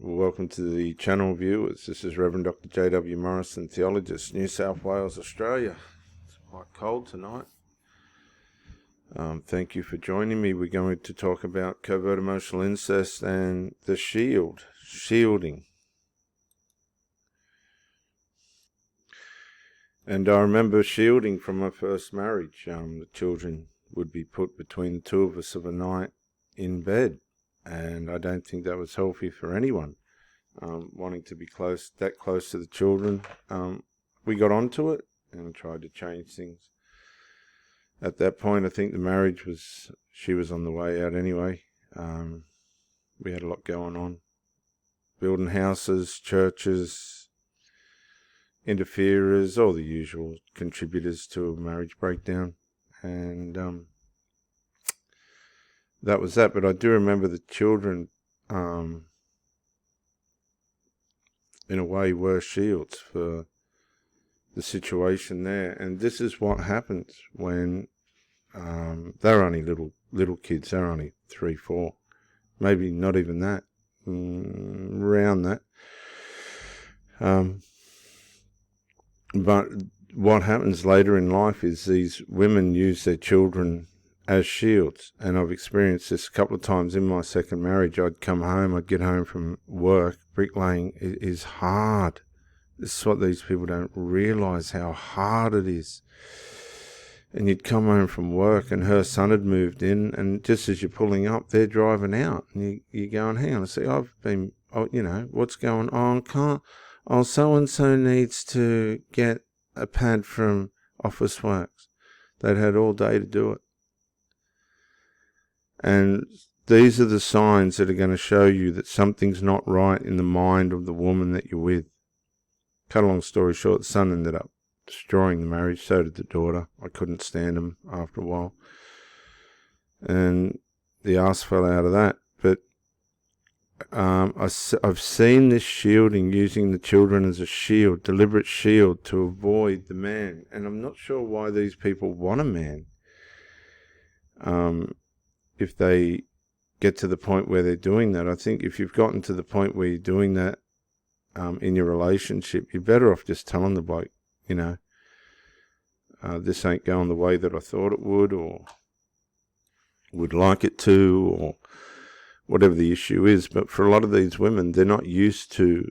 Welcome to the channel, viewers. This is Reverend Dr. J.W. Morrison, theologist, New South Wales, Australia. It's quite cold tonight. Thank you for joining me. We're going to talk about covert emotional incest and the shielding. And I remember shielding from my first marriage. The children would be put between the two of us of a night in bed. And I don't think that was healthy for anyone, wanting to be that close to the children. We got onto it and tried to change things. At that point, I think the marriage she was on the way out anyway. We had a lot going on. Building houses, churches, interferers, all the usual contributors to a marriage breakdown. And that was that. But I do remember the children, in a way, were shields for the situation there. And this is what happens when they're only little kids. They're only 3, 4, maybe not even that, around that. But what happens later in life is these women use their children as shields. And I've experienced this a couple of times in my second marriage. I'd get home from work. Bricklaying is hard. This is what these people don't realise, how hard it is. And you'd come home from work and her son had moved in, and just as you're pulling up, they're driving out. And you're going, hang on a sec, what's going on? So-and-so needs to get a pad from Office Works. They'd had all day to do it. And these are the signs that are going to show you that something's not right in the mind of the woman that you're with. Cut a long story short, the son ended up destroying the marriage. So did the daughter. I couldn't stand him after a while. And the arse fell out of that. But I've seen this shielding, using the children as a shield, deliberate shield to avoid the man. And I'm not sure why these people want a man. If they get to the point where they're doing that. I think if you've gotten to the point where you're doing that in your relationship, you're better off just telling the bloke, this ain't going the way that I thought it would, or would like it to, or whatever the issue is. But for a lot of these women, they're not used to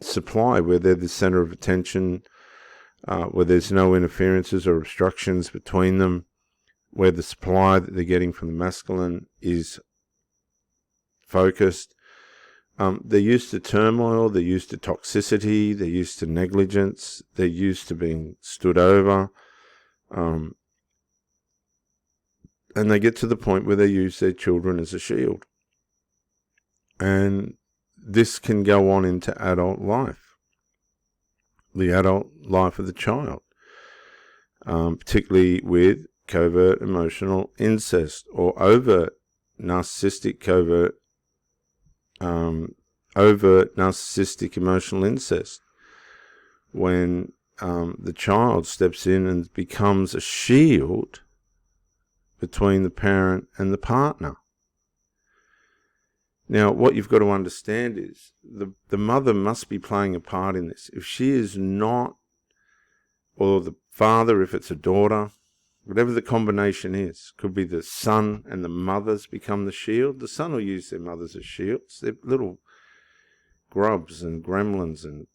supply, where they're the center of attention, where there's no interferences or obstructions between them, where the supply that they're getting from the masculine is focused. They're used to turmoil, they're used to toxicity, they're used to negligence, they're used to being stood over. And they get to the point where they use their children as a shield. And this can go on into adult life, the adult life of the child, particularly with covert emotional incest, or overt narcissistic overt narcissistic emotional incest, when the child steps in and becomes a shield between the parent and the partner. Now, what you've got to understand is the mother must be playing a part in this. If she is not, or the father, if it's a daughter, whatever the combination is, could be the son and the mothers become the shield. The son will use their mothers as shields. They're little grubs and gremlins and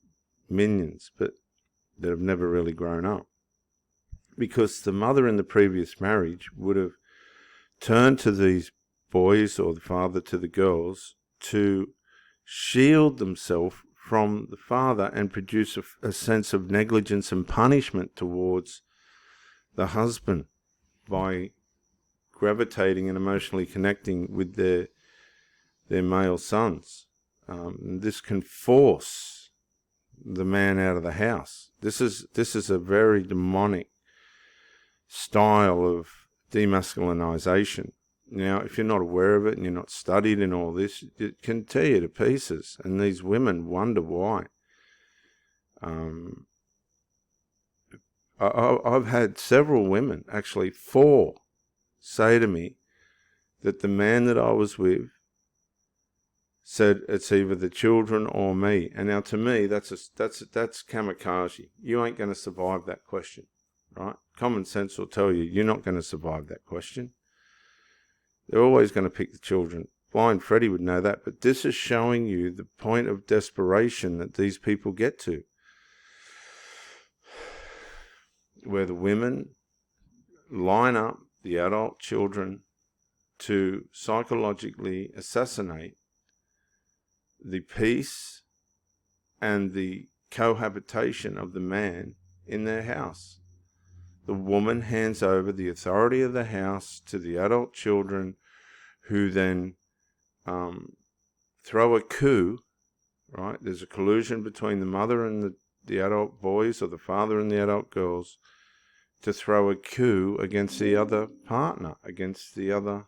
minions, but that have never really grown up. Because the mother in the previous marriage would have turned to these boys, or the father to the girls, to shield themselves from the father and produce a sense of negligence and punishment towards the husband by gravitating and emotionally connecting with their male sons. This can force the man out of the house. This is a very demonic style of demasculinization. Now, if you're not aware of it and you're not studied in all this, it can tear you to pieces. And these women wonder why. I've had several women, actually 4, say to me that the man that I was with said it's either the children or me. And now to me, that's kamikaze. You ain't going to survive that question, right? Common sense will tell you you're not going to survive that question. They're always going to pick the children. Blind Freddy would know that, but this is showing you the point of desperation that these people get to, where the women line up the adult children to psychologically assassinate the peace and the cohabitation of the man in their house. The woman hands over the authority of the house to the adult children, who then throw a coup, right? There's a collusion between the mother and the adult boys, or the father and the adult girls, to throw a coup against the other partner, against the other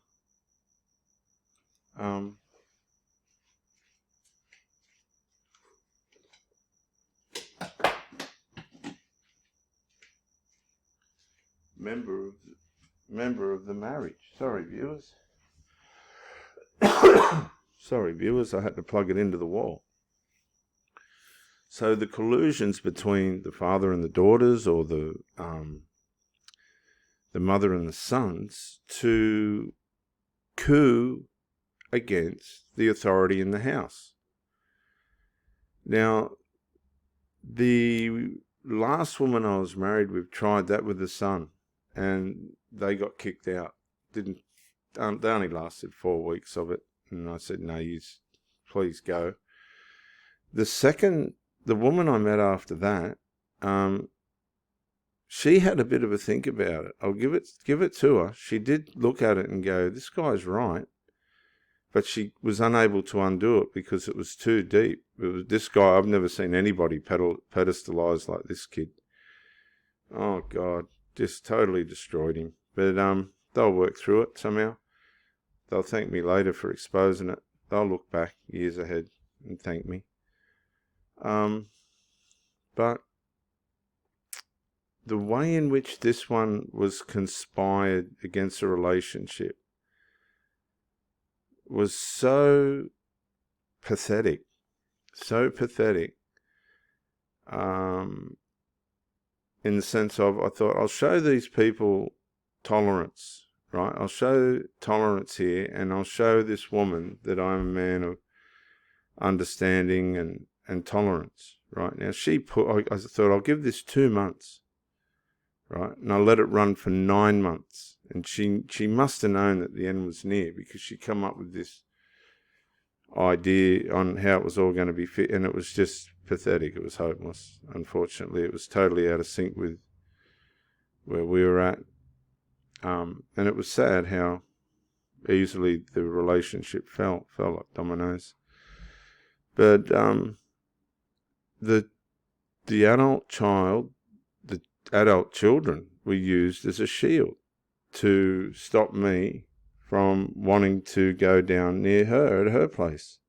member of the marriage. Sorry, viewers. Sorry, viewers, I had to plug it into the wall. So the collusions between the father and the daughters, or the mother and the sons, to coup against the authority in the house. Now, the last woman I was married with tried that with the son, and they got kicked out. They only lasted 4 weeks of it, and I said, no, you please go. The woman I met after that, she had a bit of a think about it. I'll give it to her. She did look at it and go, this guy's right. But she was unable to undo it because it was too deep. It was this guy. I've never seen anybody pedestalized like this kid. Oh, God. Just totally destroyed him. But they'll work through it somehow. They'll thank me later for exposing it. They'll look back years ahead and thank me. But the way in which this one was conspired against a relationship was so pathetic, in the sense of, I thought, I'll show these people tolerance, right? I'll show tolerance here, and I'll show this woman that I'm a man of understanding and tolerance, right? Now, I thought, I'll give this 2 months, right? And I let it run for 9 months. And she must have known that the end was near, because she come up with this idea on how it was all going to be fit, and it was just pathetic. It was hopeless. Unfortunately, it was totally out of sync with where we were at. And it was sad how easily the relationship fell like dominoes. But the adult children were used as a shield to stop me from wanting to go down near her at her place.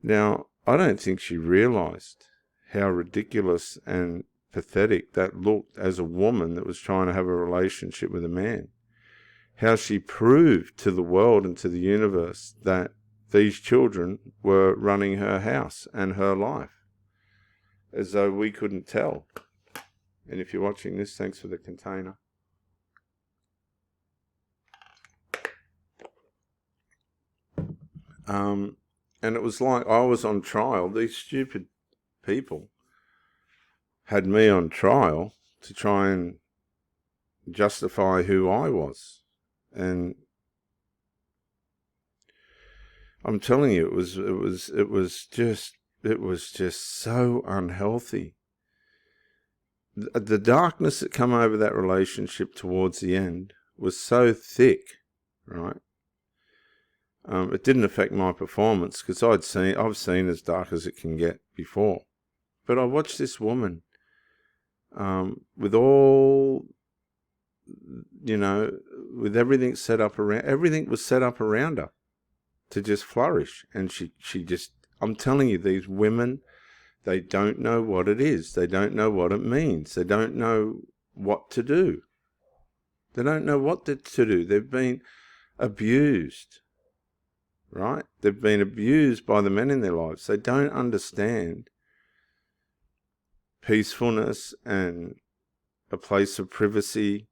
Now, I don't think she realized how ridiculous and pathetic that looked as a woman that was trying to have a relationship with a man. How she proved to the world and to the universe that these children were running her house and her life, as though we couldn't tell. And if you're watching this, thanks for the container. And it was like I was on trial. These stupid people had me on trial to try and justify who I was. And I'm telling you, it was just so unhealthy. The darkness that come over that relationship towards the end was so thick, right? It didn't affect my performance, because I've seen as dark as it can get before. But I watched this woman, with all, with everything set up around, everything was set up around her to just flourish. And she just, I'm telling you, these women, they don't know what it is. They don't know what it means. They don't know what to do. They don't know what to do. They've been abused. right? They've been abused by the men in their lives. They don't understand peacefulness and a place of privacy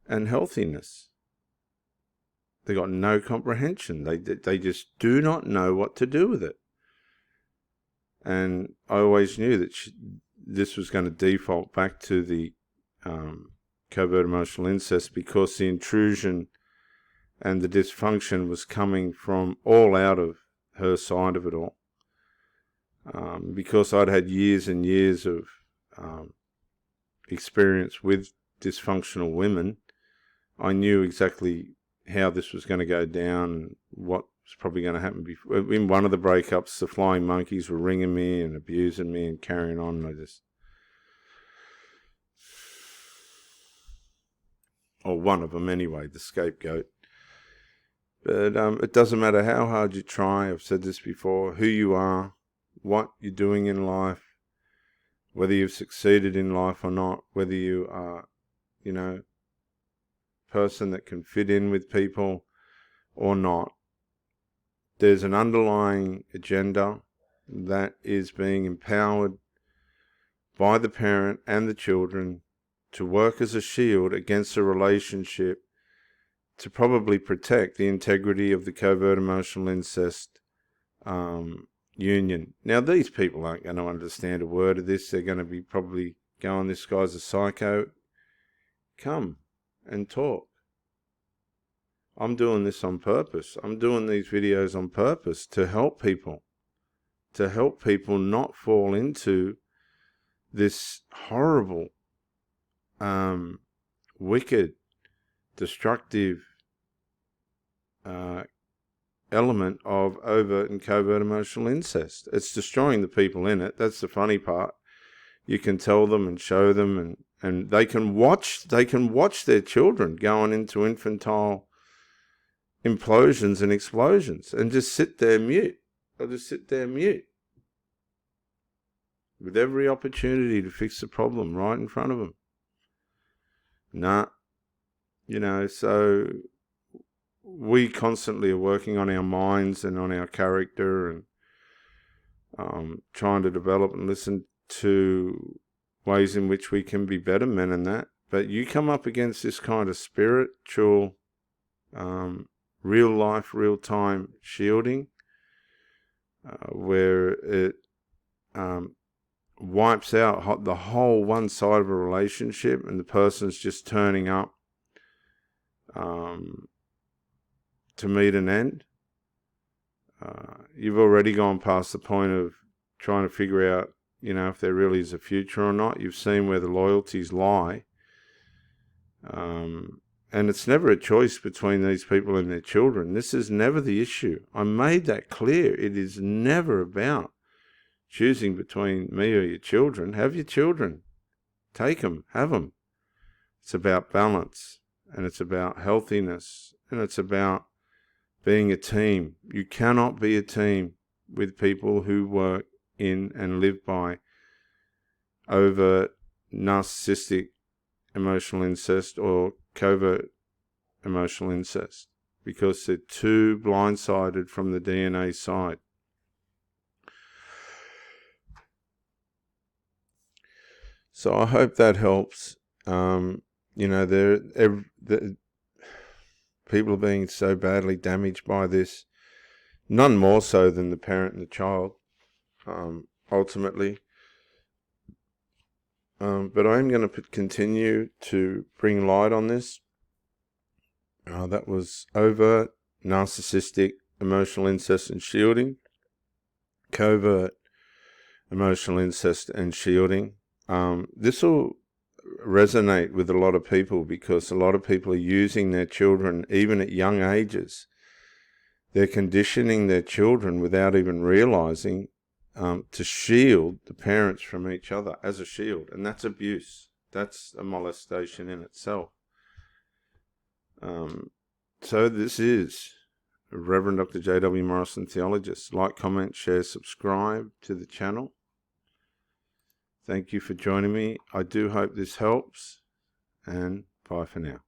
and healthiness. They got no comprehension. They just do not know what to do with it. And I always knew that this was going to default back to the covert emotional incest, because the intrusion and the dysfunction was coming from all out of her side of it all. Because I'd had years and years of experience with dysfunctional women, I knew exactly how this was going to go down and what was probably going to happen before. In one of the breakups, the flying monkeys were ringing me and abusing me and carrying on. Or one of them anyway, the scapegoat. But it doesn't matter how hard you try. I've said this before. Who you are, what you're doing in life, whether you've succeeded in life or not, whether you are, person that can fit in with people or not, there's an underlying agenda that is being empowered by the parent and the children to work as a shield against a relationship, to probably protect the integrity of the covert emotional incest union. Now, these people aren't going to understand a word of this. They're going to be probably going, this guy's a psycho. Come and talk. I'm doing this on purpose. I'm doing these videos on purpose to help people not fall into this horrible, wicked, destructive element of overt and covert emotional incest. It's destroying the people in it. That's the funny part. You can tell them and show them, and they can watch their children going into infantile implosions and explosions and just sit there mute. They'll just sit there mute with every opportunity to fix the problem right in front of them. So we constantly are working on our minds and on our character, and trying to develop and listen to ways in which we can be better men in that. But you come up against this kind of spiritual, real life, real time shielding, where it wipes out the whole one side of a relationship, and the person's just turning up to meet an end. You've already gone past the point of trying to figure out, if there really is a future or not. You've seen where the loyalties lie. And it's never a choice between these people and their children. This is never the issue. I made that clear. It is never about choosing between me or your children. Have your children. Take them. Have them. It's about balance, and it's about healthiness, and it's about being a team. You cannot be a team with people who work in and live by overt narcissistic emotional incest or covert emotional incest, because they're too blindsided from the DNA side. So I hope that helps. People are being so badly damaged by this, none more so than the parent and the child, ultimately. But I'm going to continue to bring light on this. That was overt, narcissistic, emotional incest and shielding, covert, emotional incest and shielding. This will resonate with a lot of people, because a lot of people are using their children, even at young ages. They're conditioning their children without even realizing, to shield the parents from each other as a shield. And that's abuse. That's a molestation in itself. So this is Reverend Dr. J.W. Morrison, Theologist. Like, comment, share, subscribe to the channel. Thank you for joining me. I do hope this helps, and bye for now.